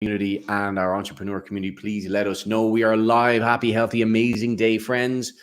community and our entrepreneur community, please let us know. We are live. Happy, healthy, amazing day, friends.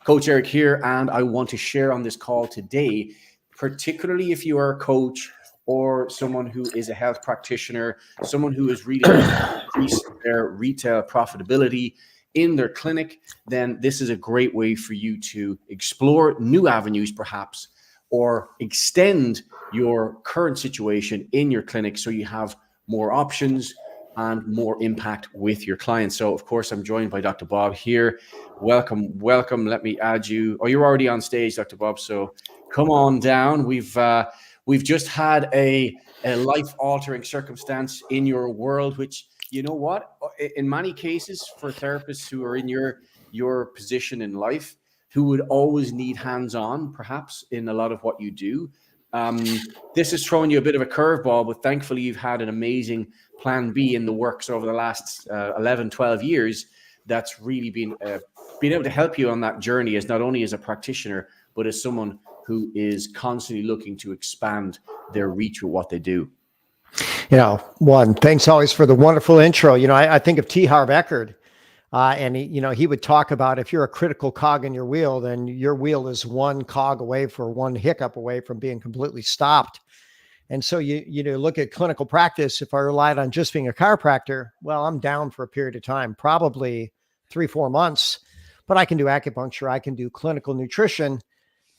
Coach Eric here, and I want to share on this call today, particularly if you are a coach or someone who is a health practitioner, someone who is really looking to increase their retail profitability in their clinic, then this is a great way for you to explore new avenues perhaps, or extend your current situation in your clinic so you have more options and more impact with your clients. So of course, I'm joined by Dr. Bob here. Welcome. Let me add you. Oh, you're already on stage, Dr. Bob. So come on down. We've just had a life-altering circumstance in your world, which, you know what, in many cases for therapists who are in your position in life, who would always need hands-on, perhaps, in a lot of what you do. This is throwing you a bit of a curveball, but thankfully you've had an amazing plan B in the works over the last 11, 12 years that's really been able to help you on that journey, as not only as a practitioner, but as someone who is constantly looking to expand their reach with what they do. Thanks always for the wonderful intro. I think of T. Harv Eckert, and he would talk about, if you're a critical cog in your wheel, then your wheel is one cog away, for one hiccup away from being completely stopped. And so you look at clinical practice. If I relied on just being a chiropractor, well, I'm down for a period of time, probably 3-4 months, but I can do acupuncture. I can do clinical nutrition.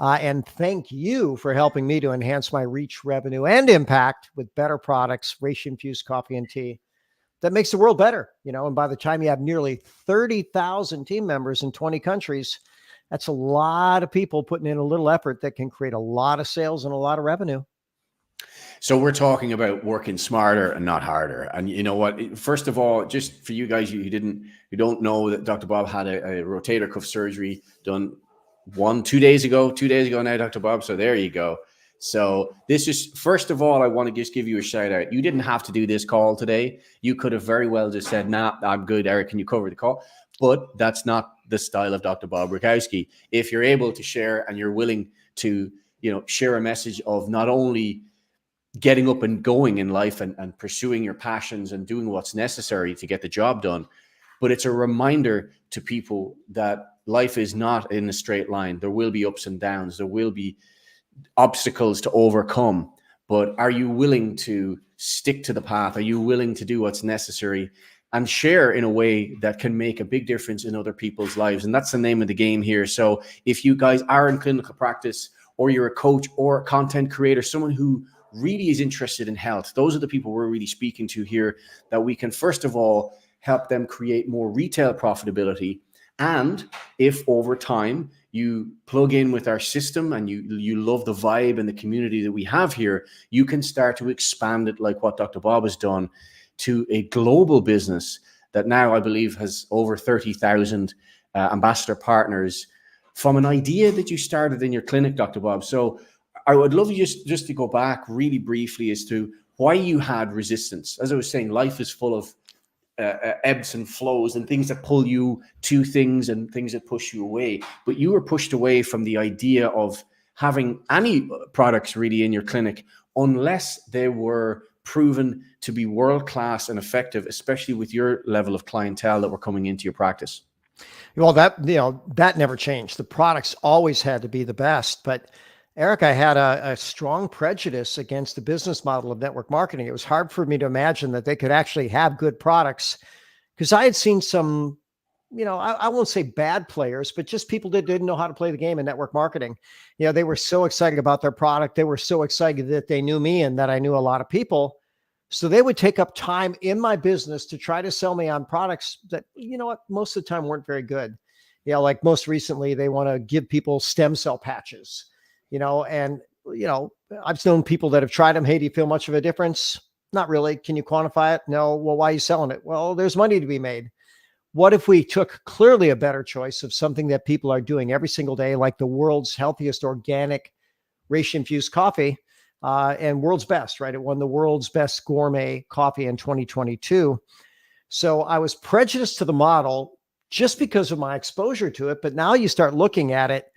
And thank you for helping me to enhance my reach, revenue, and impact with better products, reishi-infused coffee and tea that makes the world better. And by the time you have nearly 30,000 team members in 20 countries, that's a lot of people putting in a little effort that can create a lot of sales and a lot of revenue. So we're talking about working smarter and not harder. And you know what, first of all, just for you guys who don't know, that Dr. Bob had a rotator cuff surgery done 2 days ago now, Dr. Bob. So there you go. So this is, first of all, I want to just give you a shout out. You didn't have to do this call today. You could have very well just said, nah, I'm good, Eric, can you cover the call? But that's not the style of Dr. Bob Rakowski. If you're able to share and you're willing to, share a message of not only getting up and going in life and pursuing your passions and doing what's necessary to get the job done, but it's a reminder to people that life is not in a straight line. There will be ups and downs. There will be obstacles to overcome. But are you willing to stick to the path? Are you willing to do what's necessary and share in a way that can make a big difference in other people's lives? And that's the name of the game here. So if you guys are in clinical practice, or you're a coach or a content creator, someone who really is interested in health, those are the people we're really speaking to here, that we can, first of all, help them create more retail profitability. And if over time you plug in with our system and you love the vibe and the community that we have here, you can start to expand it, like what Dr. Bob has done, to a global business that now I believe has over 30,000 ambassador partners, from an idea that you started in your clinic, Dr. Bob. So I would love you just to go back really briefly as to why you had resistance. As I was saying, life is full of ebbs and flows and things that pull you to things and things that push you away. But you were pushed away from the idea of having any products really in your clinic unless they were proven to be world-class and effective, especially with your level of clientele that were coming into your practice. Well, that never changed. The products always had to be the best. But Eric, I had a strong prejudice against the business model of network marketing. It was hard for me to imagine that they could actually have good products, because I had seen some, I won't say bad players, but just people that didn't know how to play the game in network marketing. They were so excited about their product. They were so excited that they knew me and that I knew a lot of people. So they would take up time in my business to try to sell me on products that, most of the time weren't very good. Like most recently, they want to give people stem cell patches, and I've known people that have tried them. Hey, do you feel much of a difference? Not really. Can you quantify it? No. Well, why are you selling it? Well, there's money to be made. What if we took clearly a better choice of something that people are doing every single day, like the world's healthiest organic reishi-infused coffee, and world's best, right? It won the world's best gourmet coffee in 2022. So I was prejudiced to the model just because of my exposure to it. But now you start looking at it,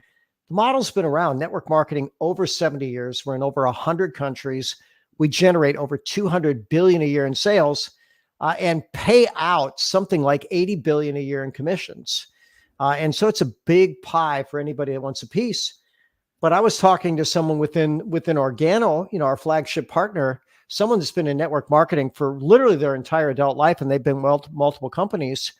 the model's been around, network marketing, over 70 years. We're in over 100 countries. We generate over 200 billion a year in sales. and pay out something like 80 billion a year in commissions. And so it's a big pie for anybody that wants a piece. But I was talking to someone within Organo, our flagship partner, someone that's been in network marketing for literally their entire adult life, and they've been multiple companies.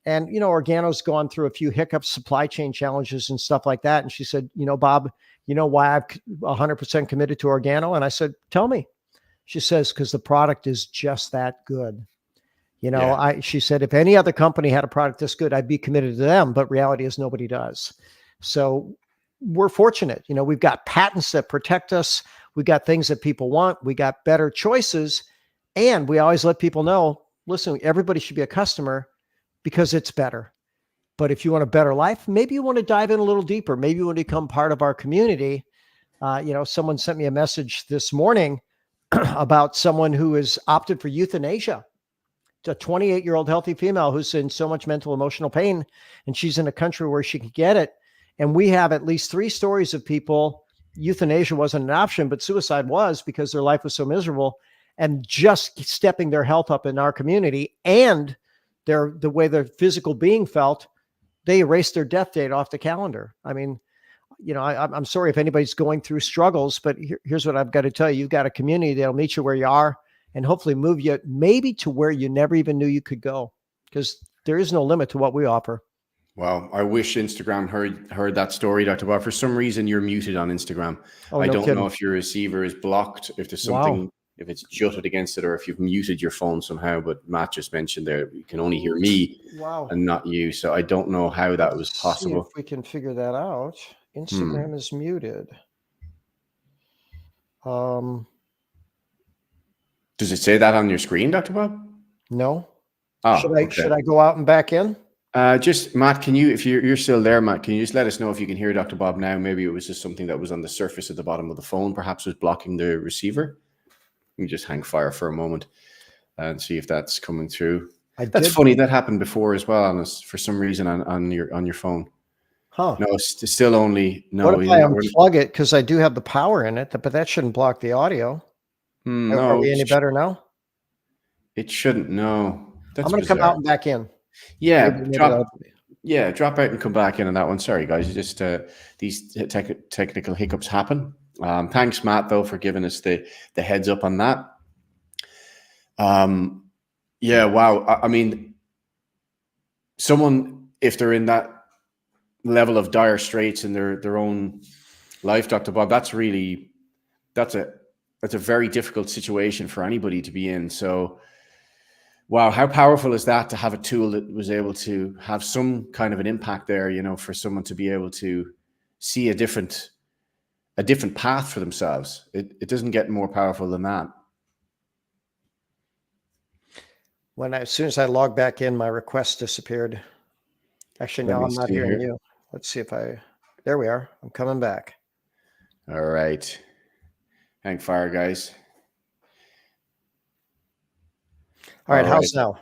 And, Organo's gone through a few hiccups, supply chain challenges and stuff like that. And she said, Bob, you know why I'm 100% committed to Organo? And I said, tell me. She says, because the product is just that good. She said, if any other company had a product this good, I'd be committed to them. But reality is nobody does. So we're fortunate. We've got patents that protect us. We got things that people want. We got better choices. And we always let people know, listen, everybody should be a customer because it's better. But if you want a better life, maybe you want to dive in a little deeper. Maybe you want to become part of our community. Someone sent me a message this morning about someone who has opted for euthanasia. It's a 28-year-old healthy female who's in so much mental, emotional pain, and she's in a country where she can get it. And we have at least 3 stories of people, euthanasia wasn't an option, but suicide was because their life was so miserable, and just stepping their health up in our community and the way their physical being felt, they erased their death date off the calendar. I mean, I'm sorry if anybody's going through struggles, but here's what I've got to tell you. You've got a community that'll meet you where you are and hopefully move you maybe to where you never even knew you could go, because there is no limit to what we offer. Well, I wish Instagram heard that story, Dr. Bob. For some reason, you're muted on Instagram. I don't know if your receiver is blocked, if there's something, if it's jutted against it, or if you've muted your phone somehow. But Matt just mentioned there, you can only hear me and not you. So I don't know how that was possible. See if we can figure that out. Instagram is muted. Does it say that on your screen, Dr. Bob? No. Oh, should I go out and back in? Just Matt, can you, if you're still there, Matt, can you just let us know if you can hear Dr. Bob now? Maybe it was just something that was on the surface at the bottom of the phone, perhaps was blocking the receiver. You just hang fire for a moment and see if that's coming through. That's funny. That happened before as well on us for some reason on your phone. Huh? No, it's still only no. What if I unplug it, because I do have the power in it, but that shouldn't block the audio. No, are we any better now? It shouldn't. No, I'm going to come out and back in. Yeah, drop out and come back in on that one. Sorry, guys. Just these technical hiccups happen. Thanks, Matt, though, for giving us the heads up on that. Yeah, wow. I mean, someone, if they're in that level of dire straits in their own life, Dr. Bob, that's a very difficult situation for anybody to be in. So, wow, how powerful is that to have a tool that was able to have some kind of an impact there, for someone to be able to see a different path for themselves. It doesn't get more powerful than that. As soon as I log back in, my request disappeared. Actually, no, I'm not hearing you. Let's see if there we are. I'm coming back. All right. Hang fire, guys. All right, how's now?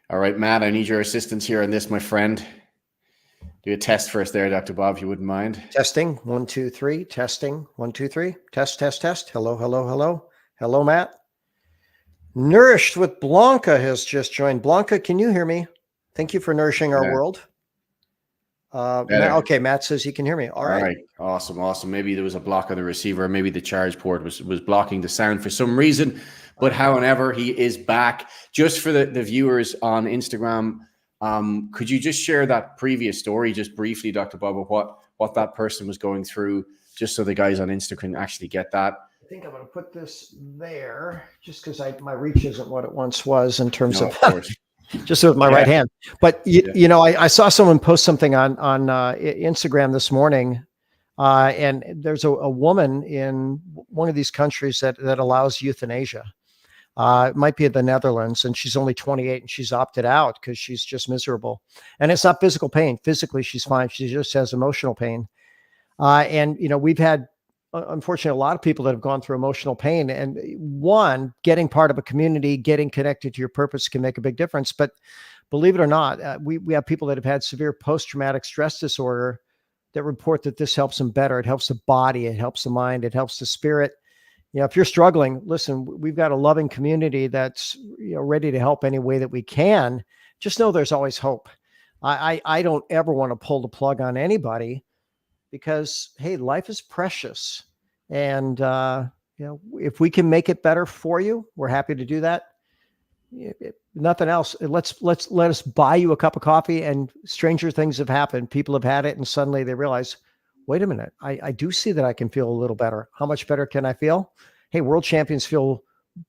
All right, Matt, I need your assistance here on this, my friend. Do a test for us there, Dr. Bob, if you wouldn't mind. Testing, 1, 2, 3. Testing, 1, 2, 3. Test, test, test. Hello, hello, hello. Hello, Matt. Nourished with Blanca has just joined. Blanca, can you hear me? Thank you for nourishing our world. Okay, Matt says he can hear me. All right. Awesome. Maybe there was a block on the receiver. Maybe the charge port was blocking the sound for some reason. But however, he is back. Just for the viewers on Instagram, could you just share that previous story just briefly, Dr. Bob, of what that person was going through, just so the guys on Insta can actually get that? I think I'm going to put this there just because my reach isn't what it once was in terms of course. Just with my right hand. But, I saw someone post something on Instagram this morning, and there's a woman in one of these countries that allows euthanasia. It might be the Netherlands, and she's only 28 and she's opted out because she's just miserable. And it's not physical pain. Physically, she's fine. She just has emotional pain. And we've had, unfortunately, a lot of people that have gone through emotional pain, and getting part of a community, getting connected to your purpose can make a big difference. But believe it or not, we have people that have had severe post-traumatic stress disorder that report that this helps them better. It helps the body, it helps the mind, it helps the spirit. if you're struggling, listen, we've got a loving community that's ready to help any way that we can. Just know there's always hope. I don't ever want to pull the plug on anybody because, hey, life is precious. And, if we can make it better for you, we're happy to do that. Nothing else. Let us buy you a cup of coffee, and stranger things have happened. People have had it and suddenly they realize, wait a minute, I do see that I can feel a little better. How much better can I feel? Hey, world champions feel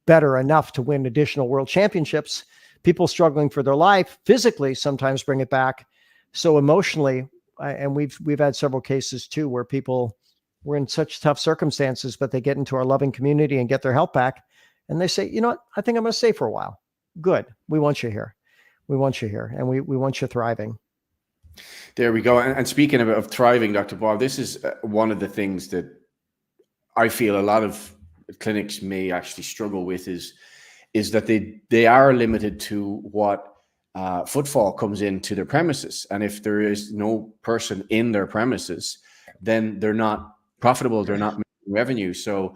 better enough to win additional world championships. People struggling for their life physically sometimes bring it back. So emotionally, and we've had several cases too where people were in such tough circumstances, but they get into our loving community and get their health back, and they say, you know what, I think I'm going to stay for a while. Good. We want you here. We want you here, and we want you thriving. There we go. And speaking of thriving, Dr. Bob, this is one of the things that I feel a lot of clinics may actually struggle with is that they are limited to what footfall comes into their premises. And if there is no person in their premises, then they're not profitable. They're not making revenue. So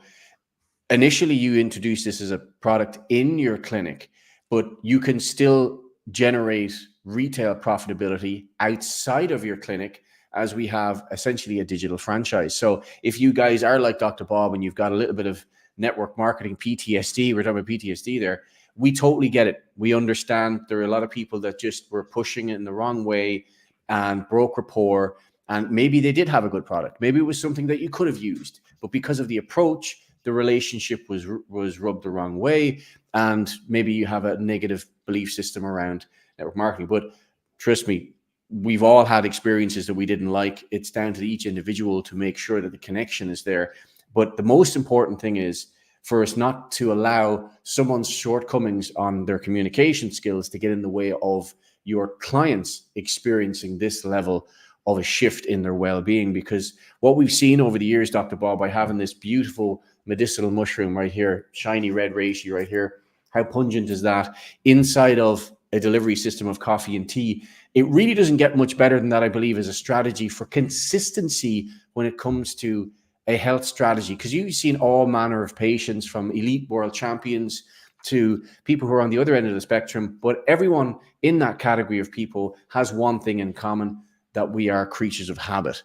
initially you introduce this as a product in your clinic, but you can still generate retail profitability outside of your clinic, as we have essentially a digital franchise. So if you guys are like Dr. Bob and you've got a little bit of network marketing PTSD, we're talking about PTSD there, we totally get it. We understand there are a lot of people that just were pushing it in the wrong way and broke rapport. And maybe they did have a good product. Maybe it was something that you could have used, but because of the approach, the relationship was rubbed the wrong way. And maybe you have a negative belief system around network marketing. But trust me, we've all had experiences that we didn't like. It's down to each individual to make sure that the connection is there. But the most important thing is for us not to allow someone's shortcomings on their communication skills to get in the way of your clients experiencing this level of a shift in their well-being. Because what we've seen over the years, Dr. Bob, by having this beautiful medicinal mushroom right here, shiny red reishi right here, how pungent is that inside of a delivery system of coffee and tea? It really doesn't get much better than that, I believe, as a strategy for consistency when it comes to a health strategy. Because you've seen all manner of patients, from elite world champions to people who are on the other end of the spectrum, but everyone in that category of people has one thing in common, that we are creatures of habit.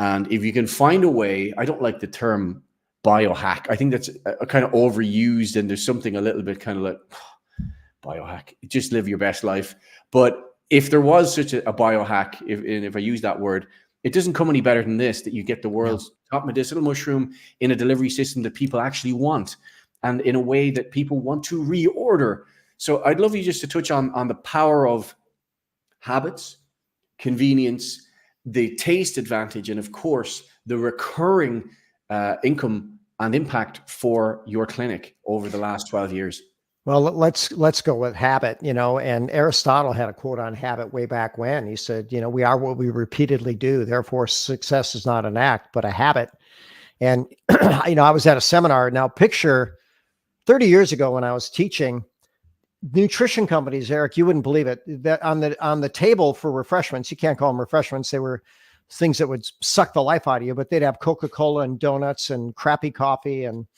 And if you can find a way, I don't like the term biohack. I think that's a kind of overused, and there's something a little bit kind of like, biohack, just live your best life. But if there was such a biohack, if I use that word, it doesn't come any better than this, that you get the world's top medicinal mushroom in a delivery system that people actually want, and in a way that people want to reorder. So I'd love you just to touch on the power of habits, convenience, the taste advantage, and of course, the recurring income and impact for your clinic over the last 12 years. Well, let's go with habit, and Aristotle had a quote on habit way back when. He said, we are what we repeatedly do. Therefore, success is not an act, but a habit. And, I was at a seminar. Now, picture 30 years ago when I was teaching, nutrition companies, Eric, you wouldn't believe it, that on the table for refreshments, you can't call them refreshments. They were things that would suck the life out of you, but they'd have Coca-Cola and donuts and crappy coffee. And,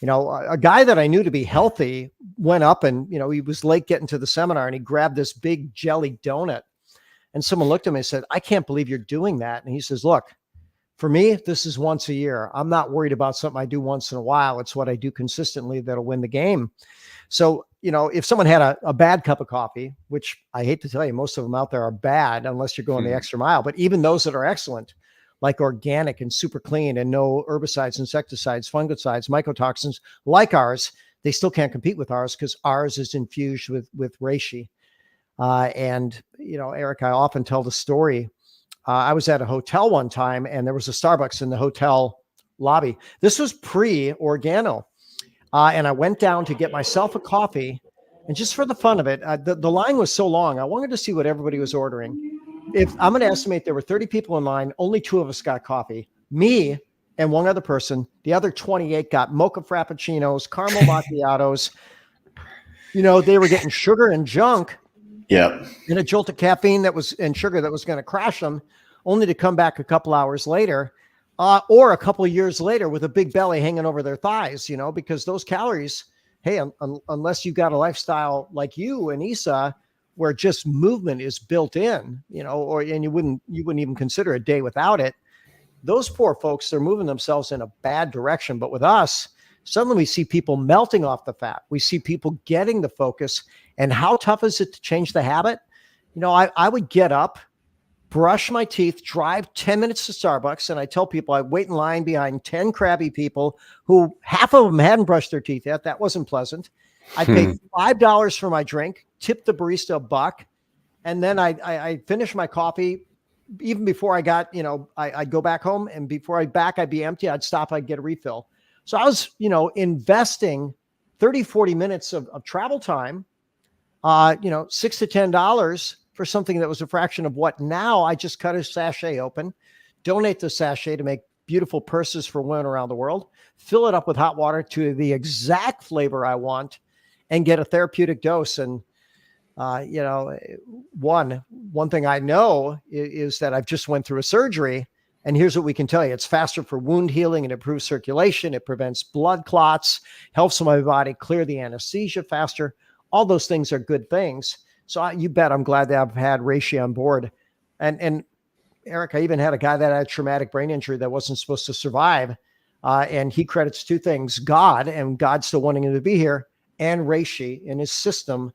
a guy that I knew to be healthy went up and, he was late getting to the seminar, and he grabbed this big jelly donut, and someone looked at him and said, "I can't believe you're doing that." And he says, "Look, for me, this is once a year. I'm not worried about something I do once in a while. It's what I do consistently that'll win the game." So, if someone had a bad cup of coffee, which I hate to tell you, most of them out there are bad unless you're going the extra mile, but even those that are excellent, like organic and super clean and no herbicides, insecticides, fungicides, mycotoxins like ours, they still can't compete with ours because ours is infused with reishi. And, Eric, I often tell the story. I was at a hotel one time, and there was a Starbucks in the hotel lobby. This was pre-Organo. And I went down to get myself a coffee, and just for the fun of it, the line was so long, I wanted to see what everybody was ordering. If I'm going to estimate there were 30 people in line, only 2 of us got coffee, me and one other person. The other 28 got mocha frappuccinos, caramel macchiatos. They were getting sugar and junk. Yeah. And a jolt of caffeine and sugar that was going to crash them, only to come back a couple hours later. or a couple of years later with a big belly hanging over their thighs, because those calories, hey, unless you've got a lifestyle like you and Isa, where just movement is built in, and you wouldn't even consider a day without it. Those poor folks, they're moving themselves in a bad direction. But with us, suddenly we see people melting off the fat. We see people getting the focus. And how tough is it to change the habit? I would get up, brush my teeth, drive 10 minutes to Starbucks. And I tell people I wait in line behind 10 crabby people who half of them hadn't brushed their teeth yet. That wasn't pleasant. I paid $5 for my drink, tip the barista $1. And then I finish my coffee. Even before I got, I'd go back home, and before I'd be empty, I'd stop, I'd get a refill. So I was, investing 30, 40 minutes of travel time, $6 to $10 for something that was a fraction of what now. I just cut a sachet open, donate the sachet to make beautiful purses for women around the world, fill it up with hot water to the exact flavor I want, and get a therapeutic dose. And one thing I know is that I've just went through a surgery, and here's what we can tell you. It's faster for wound healing, and improves circulation. It prevents blood clots, helps my body clear the anesthesia faster. All those things are good things. So you bet I'm glad that I've had Reishi on board. And Eric, I even had a guy that had a traumatic brain injury that wasn't supposed to survive. And he credits two things: God, and God still wanting him to be here, and Reishi in his system,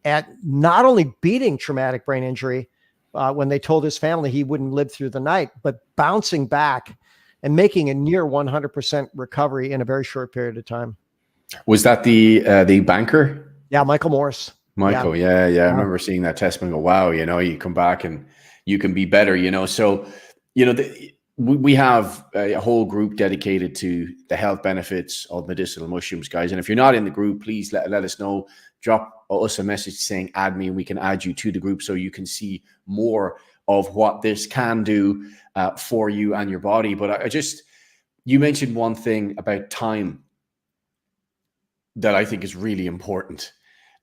at not only beating traumatic brain injury when they told his family he wouldn't live through the night, but bouncing back and making a near 100% recovery in a very short period of time. Was that the banker? Yeah, Michael Morris. Michael, yeah. I remember seeing that testimony. Go, wow, you come back and you can be better, So, we have a whole group dedicated to the health benefits of medicinal mushrooms, guys. And if you're not in the group, please let us know. Drop us a message saying add me, and we can add you to the group so you can see more of what this can do for you and your body. But you mentioned one thing about time that I think is really important.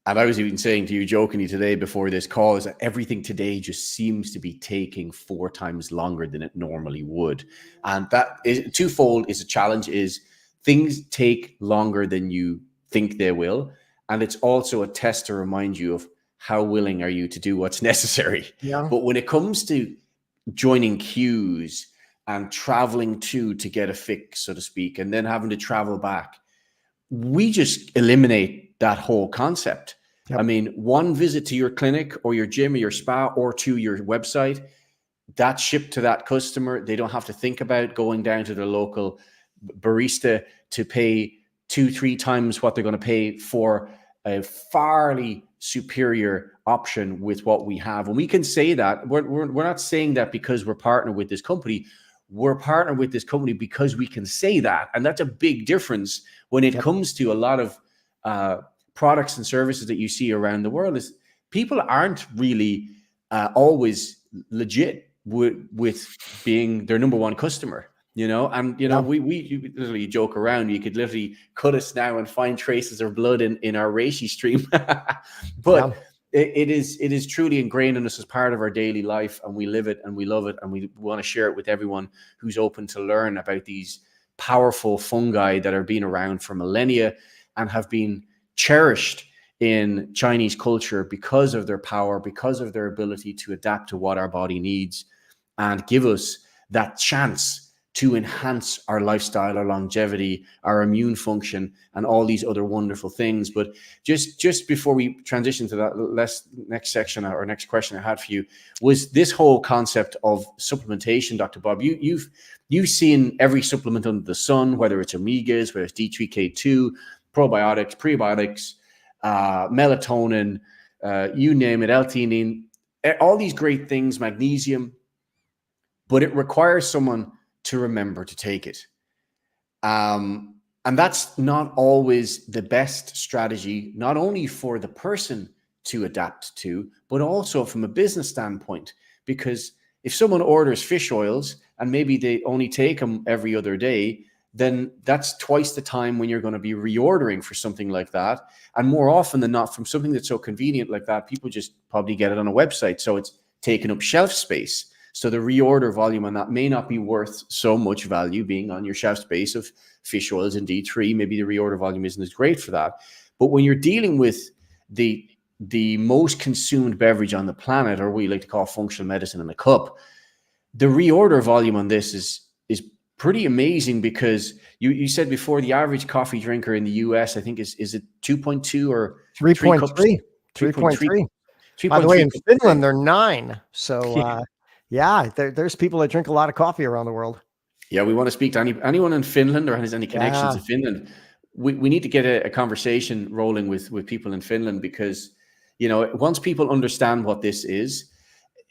And I was even saying to you jokingly today before this call, is that everything today just seems to be taking 4 times longer than it normally would. And that is twofold. Is a challenge is things take longer than you think they will. And it's also a test to remind you of how willing are you to do what's necessary. Yeah. But when it comes to joining queues and traveling to get a fix, so to speak, and then having to travel back, we just eliminate that whole concept. Yep. I mean, one visit to your clinic or your gym or your spa or to your website, that's shipped to that customer. They don't have to think about going down to the local barista to pay 2-3 times what they're going to pay for a fairly superior option with what we have. And we can say that we're not saying that because we're partnered with this company. We're partnered with this company because we can say that. And that's a big difference when it comes to a lot of products and services that you see around the world. Is people aren't really always legit with being their number one customer, and we literally joke around. You could literally cut us now and find traces of blood in our reishi stream. But it is truly ingrained in us as part of our daily life, and we live it and we love it, and we want to share it with everyone who's open to learn about these powerful fungi that are being around for millennia and have been cherished in Chinese culture because of their power, because of their ability to adapt to what our body needs and give us that chance to enhance our lifestyle, our longevity, our immune function, and all these other wonderful things. But just before we transition to that next section or next question I had for you, was this whole concept of supplementation, Dr. Bob. You've seen every supplement under the sun, whether it's omegas, whether it's D3K2, probiotics, prebiotics, melatonin, you name it, L-theanine, all these great things, magnesium, but it requires someone to remember to take it. And that's not always the best strategy, not only for the person to adapt to, but also from a business standpoint. Because if someone orders fish oils and maybe they only take them every other day, then that's twice the time when you're going to be reordering for something like that. And more often than not, from something that's so convenient like that, people just probably get it on a website. So it's taking up shelf space. So the reorder volume on that may not be worth so much value being on your shelf space of fish oils and D3. Maybe the reorder volume isn't as great for that. But when you're dealing with the most consumed beverage on the planet, or what we like to call functional medicine in a cup, the reorder volume on this is pretty amazing, because you said before the average coffee drinker in the US, I think is it 2.2 or 3.3, 3.3. By the way, in cups a Finland, day. they're 9. So, yeah, there's people that drink a lot of coffee around the world. Yeah, we want to speak to anyone in Finland or has any connections Yeah. to Finland. We need to get a conversation rolling with people in Finland, because, you know, once people understand what this is,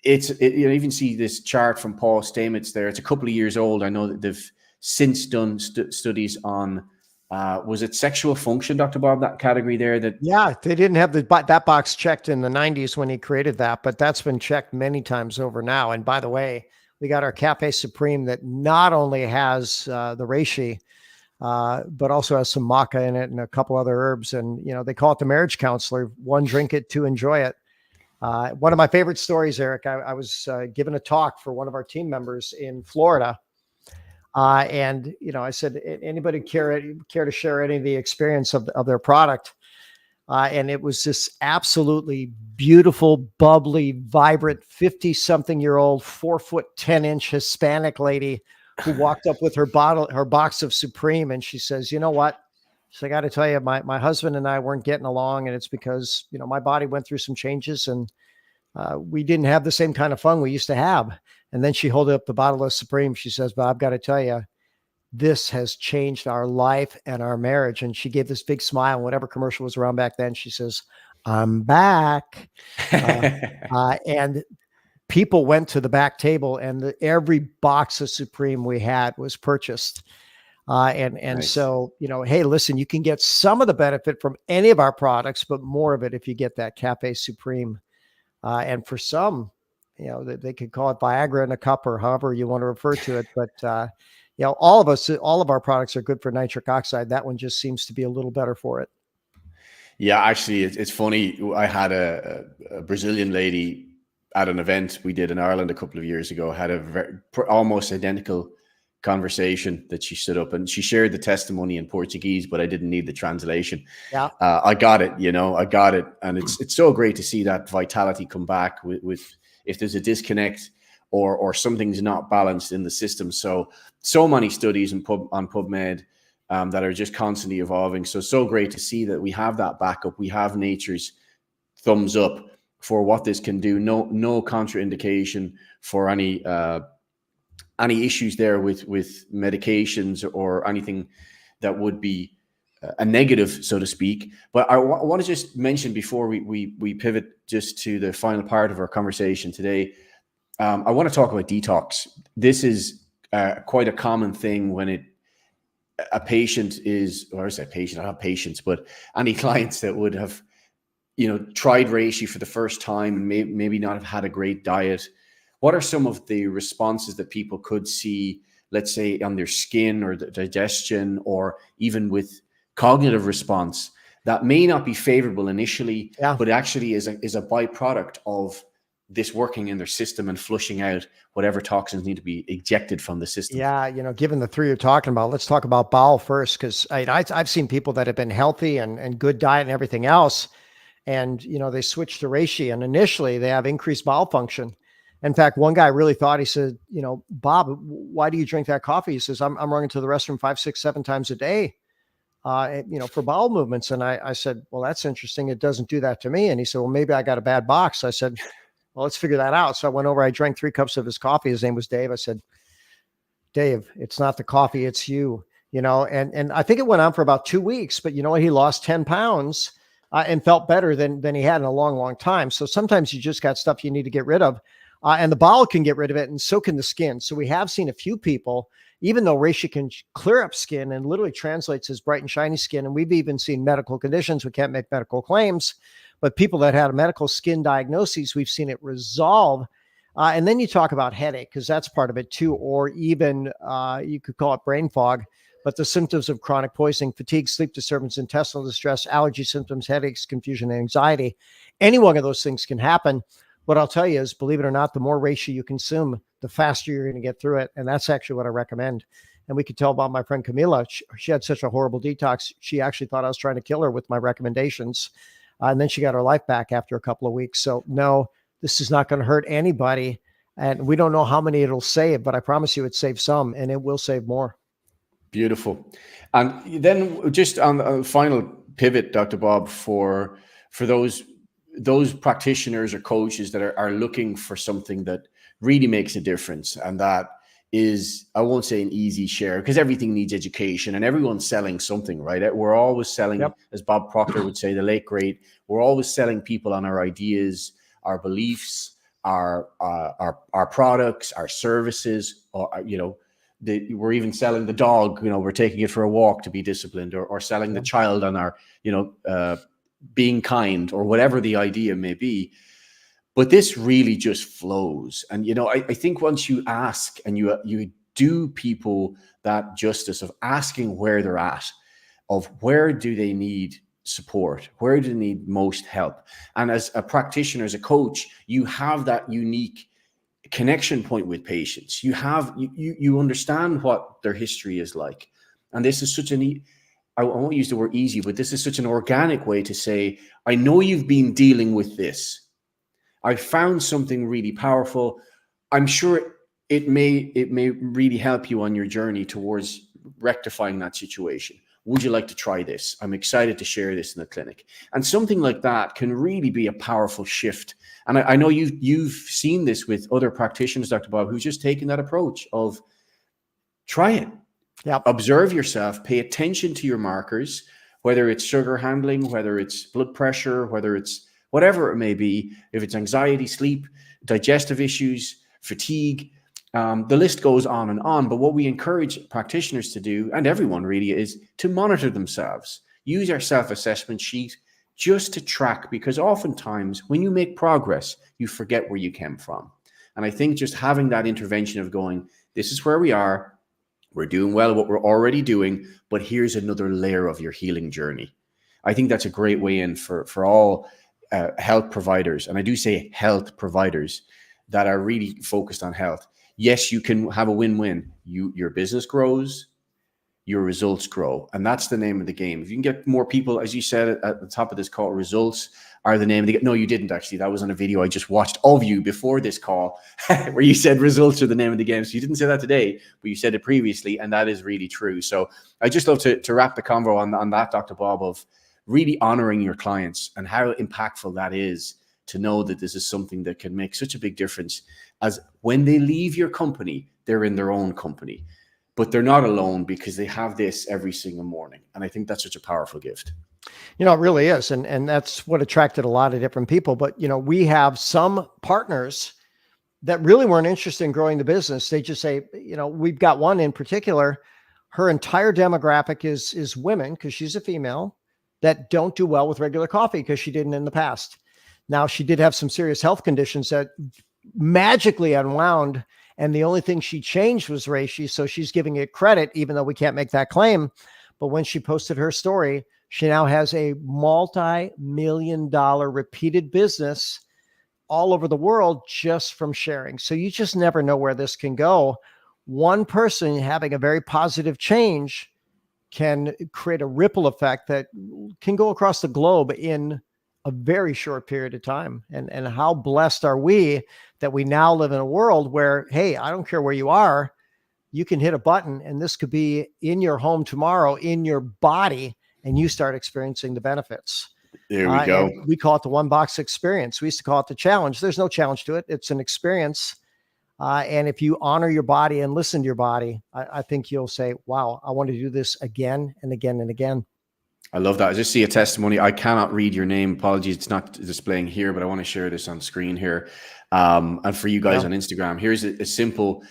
you even see this chart from Paul Stamets there. It's a couple of years old. I know that they've since done studies on, was it sexual function, Dr. Bob, that category there? Yeah, they didn't have that box checked in the 90s when he created that, but that's been checked many times over now. And by the way, we got our Cafe Supreme that not only has the reishi, but also has some maca in it and a couple other herbs. And, you know, they call it the marriage counselor. 1, drink it, 2, enjoy it. One of my favorite stories, Eric, I was giving a talk for one of our team members in Florida. And, you know, I said, anybody care to share any of the experience of their product? And it was this absolutely beautiful, bubbly, vibrant, 50-something-year-old, 4'10" Hispanic lady who walked up with her box of Supreme. And she says, you know what? So I got to tell you, my husband and I weren't getting along, and it's because, you know, my body went through some changes, and we didn't have the same kind of fun we used to have. And then she held up the bottle of Supreme. She says, "But I've got to tell you, this has changed our life and our marriage." And she gave this big smile. Whatever commercial was around back then, she says, "I'm back." And people went to the back table, and every box of Supreme we had was purchased. And nice. So, you know, hey, listen, you can get some of the benefit from any of our products, but more of it if you get that Cafe Supreme. And for some, you know, they could call it Viagra in a cup, or however you want to refer to it. But, you know, all of our products are good for nitric oxide. That one just seems to be a little better for it. Yeah, actually, it's funny. I had a Brazilian lady at an event we did in Ireland a couple of years ago, had a almost identical conversation that she stood up and she shared the testimony in Portuguese, but I didn't need the translation. Yeah, I got it. You know, I got it, and it's so great to see that vitality come back with if there's a disconnect or something's not balanced in the system. So many studies on PubMed that are just constantly evolving. So great to see that we have that backup. We have nature's thumbs up for what this can do. No contraindication for any issues there with medications or anything that would be a negative, so to speak. But I want to just mention before we pivot just to the final part of our conversation today, I want to talk about detox. This is quite a common thing when a patient is, or I say patient, I have patients, but any clients that would have, you know, tried reishi for the first time and maybe not have had a great diet. What are some of the responses that people could see, let's say on their skin or the digestion, or even with cognitive response that may not be favorable initially, but actually is a byproduct of this working in their system and flushing out whatever toxins need to be ejected from the system? Yeah, you know, given the 3 you're talking about, let's talk about bowel first, because I've seen people that have been healthy and good diet and everything else, and, you know, they switch to reishi, and initially they have increased bowel function. In fact, one guy really thought, he said, you know, "Bob, why do you drink that coffee?" He says, I'm running to the restroom 5, 6, 7 times a day, you know, for bowel movements. And I said, "Well, that's interesting. It doesn't do that to me." And he said, "Well, maybe I got a bad box." I said, "Well, let's figure that out." So I went over, I drank 3 cups of his coffee. His name was Dave. I said, "Dave, it's not the coffee, it's you." You know, and I think it went on for about 2 weeks, but you know what? He lost 10 pounds and felt better than he had in a long, long time. So sometimes you just got stuff you need to get rid of. And the bowel can get rid of it, and so can the skin. So we have seen a few people, even though reishi can clear up skin and literally translates as bright and shiny skin. And we've even seen medical conditions. We can't make medical claims, but people that had a medical skin diagnoses, we've seen it resolve. And then you talk about headache, because that's part of it too, or even you could call it brain fog. But the symptoms of chronic poisoning, fatigue, sleep disturbance, intestinal distress, allergy symptoms, headaches, confusion, and anxiety, any one of those things can happen. What I'll tell you is, believe it or not, the more reishi you consume, the faster you're going to get through it. And that's actually what I recommend. And we could tell about my friend Camila. She had such a horrible detox. She actually thought I was trying to kill her with my recommendations. And then she got her life back after a couple of weeks. So no, this is not going to hurt anybody. And we don't know how many it'll save, but I promise you it saves some, and it will save more. Beautiful. And then just on the final pivot, Dr. Bob, for those practitioners or coaches that are looking for something that really makes a difference, and that is, I won't say an easy share, because everything needs education and everyone's selling something, right? We're always selling, Yep. as Bob Proctor would say, the late great, we're always selling people on our ideas, our beliefs, our products, our services, or, we're even selling the dog, we're taking it for a walk to be disciplined, or selling the child on our, being kind, or whatever the idea may be. But this really just flows. And, I think once you ask and you do people that justice of asking where they're at, of where do they need support, where do they need most help. And as a practitioner, as a coach, you have that unique connection point with patients. You understand what their history is like. And this is such I won't use the word easy, but this is such an organic way to say, I know you've been dealing with this. I found something really powerful. I'm sure it may really help you on your journey towards rectifying that situation. Would you like to try this? I'm excited to share this in the clinic. And something like that can really be a powerful shift. And I know you've seen this with other practitioners, Dr. Bob, who's just taken that approach of try it. Yep. Observe yourself, pay attention to your markers, whether it's sugar handling, whether it's blood pressure, whether it's whatever it may be, if it's anxiety, sleep, digestive issues, fatigue, the list goes on and on. But what we encourage practitioners to do, and everyone really, is to monitor themselves. Use our self-assessment sheet just to track, because oftentimes when you make progress, you forget where you came from. And I think just having that intervention of going, this is where we are, we're doing well what we're already doing, but here's another layer of your healing journey. I think that's a great way in for all health providers. And I do say health providers that are really focused on health. Yes, you can have a win-win. Your business grows, your results grow. And that's the name of the game. If you can get more people, as you said at the top of this call, results are the name of the game. No, you didn't actually. That was on a video I just watched of you before this call where you said results are the name of the game. So you didn't say that today, but you said it previously. And that is really true. So I just love to wrap the convo on that, Dr. Bob, of really honoring your clients and how impactful that is, to know that this is something that can make such a big difference, as when they leave your company, they're in their own company, but they're not alone because they have this every single morning. And I think that's such a powerful gift. It really is. And that's what attracted a lot of different people. But, we have some partners that really weren't interested in growing the business. They just say, we've got one in particular, her entire demographic is women, because she's a female, that don't do well with regular coffee because she didn't in the past. Now, she did have some serious health conditions that magically unwound, and the only thing she changed was reishi. So she's giving it credit, even though we can't make that claim. But when she posted her story, she now has a multi-million-dollar repeated business all over the world just from sharing. So you just never know where this can go. One person having a very positive change can create a ripple effect that can go across the globe in a very short period of time. And how blessed are we that we now live in a world where, hey, I don't care where you are, you can hit a button and this could be in your home tomorrow, in your body, and you start experiencing the benefits. There we go. We call it the one box experience. We used to call it the challenge. There's no challenge to it. It's an experience. And if you honor your body and listen to your body, I think you'll say, wow, I want to do this again and again and again. I love that. I just see a testimony. I cannot read your name. Apologies. It's not displaying here, but I want to share this on screen here. And for you guys on Instagram, here's a simple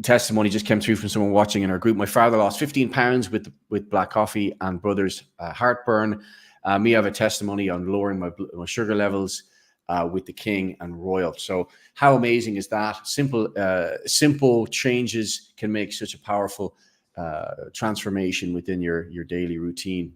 testimony just came through from someone watching in our group. My father lost 15 pounds with black coffee and brother's heartburn. Me, I have a testimony on lowering my sugar levels with the King and Royal. So how amazing is that? Simple changes can make such a powerful transformation within your daily routine.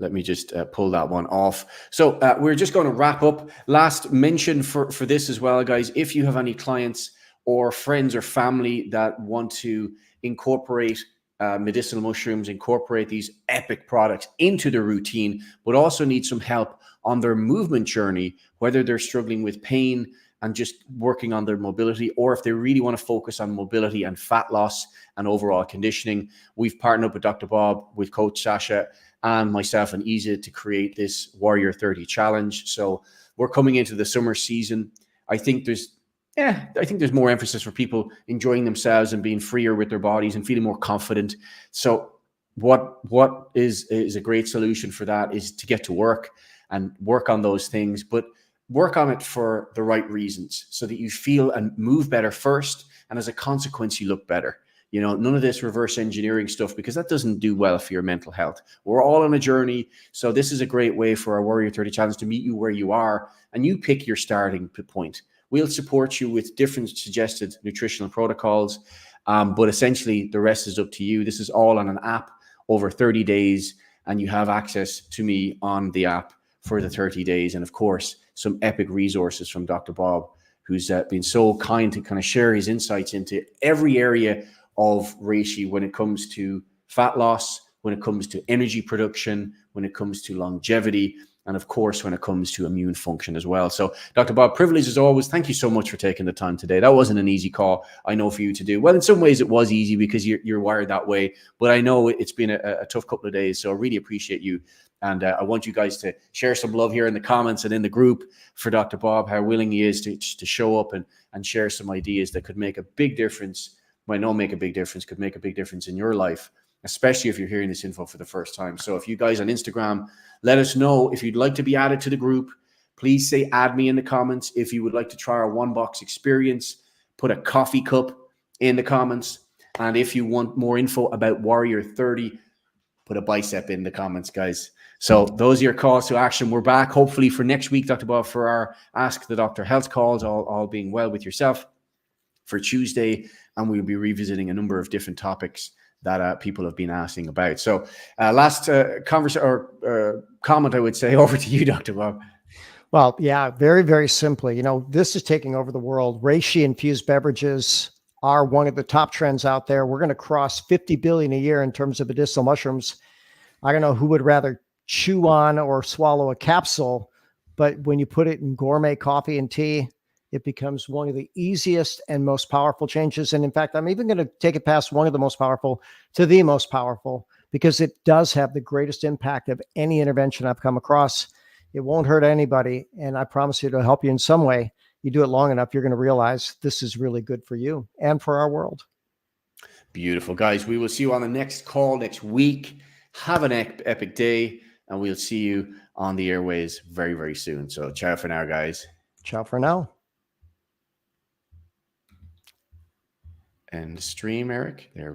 Let me just pull that one off. So we're just going to wrap up. Last mention for this as well, guys. If you have any clients or friends or family that want to incorporate medicinal mushrooms, incorporate these epic products into their routine, but also need some help on their movement journey, whether they're struggling with pain and just working on their mobility, or if they really want to focus on mobility and fat loss and overall conditioning, we've partnered up with Dr. Bob, with Coach Sasha, and myself and Isa to create this Warrior 30 challenge. So we're coming into the summer season. I think there's more emphasis for people enjoying themselves and being freer with their bodies and feeling more confident. So what is a great solution for that is to get to work and work on those things, but work on it for the right reasons so that you feel and move better first. And as a consequence, you look better. You know, none of this reverse engineering stuff, because that doesn't do well for your mental health. We're all on a journey. So this is a great way for our Warrior 30 Challenge to meet you where you are, and you pick your starting point. We'll support you with different suggested nutritional protocols, but essentially the rest is up to you. This is all on an app over 30 days, and you have access to me on the app for the 30 days. And of course, some epic resources from Dr. Bob, who's been so kind to kind of share his insights into every area of reishi when it comes to fat loss, when it comes to energy production, when it comes to longevity, and of course, when it comes to immune function as well. So Dr. Bob, privilege as always. Thank you so much for taking the time today. That wasn't an easy call, I know, for you to do. Well, in some ways it was easy because you're wired that way, but I know it's been a tough couple of days. So I really appreciate you. And I want you guys to share some love here in the comments and in the group for Dr. Bob, how willing he is to show up and share some ideas that could make a big difference. Might not make a big difference, could make a big difference in your life, especially if you're hearing this info for the first time. So if you guys on Instagram, let us know if you'd like to be added to the group. Please say add me in the comments. If you would like to try our one box experience, put a coffee cup in the comments. And if you want more info about Warrior 30, put a bicep in the comments, guys. So those are your calls to action. We're back hopefully for next week, Dr. Bob, for our Ask the Doctor health calls, all being well with yourself, for Tuesday. And we'll be revisiting a number of different topics that people have been asking about. So last comment, I would say, over to you, Dr. Bob. Well, yeah, very, very simply, you know, this is taking over the world. Reishi infused beverages are one of the top trends out there. We're going to cross 50 billion a year in terms of medicinal mushrooms. I don't know who would rather chew on or swallow a capsule, but when you put it in gourmet coffee and tea, it becomes one of the easiest and most powerful changes. And in fact, I'm even going to take it past one of the most powerful to the most powerful, because it does have the greatest impact of any intervention I've come across. It won't hurt anybody. And I promise you, it'll help you in some way. You do it long enough, you're going to realize this is really good for you and for our world. Beautiful, guys. We will see you on the next call next week. Have an epic day, and we'll see you on the airways very, very soon. So ciao for now, guys. Ciao for now. End stream, Eric. There we go.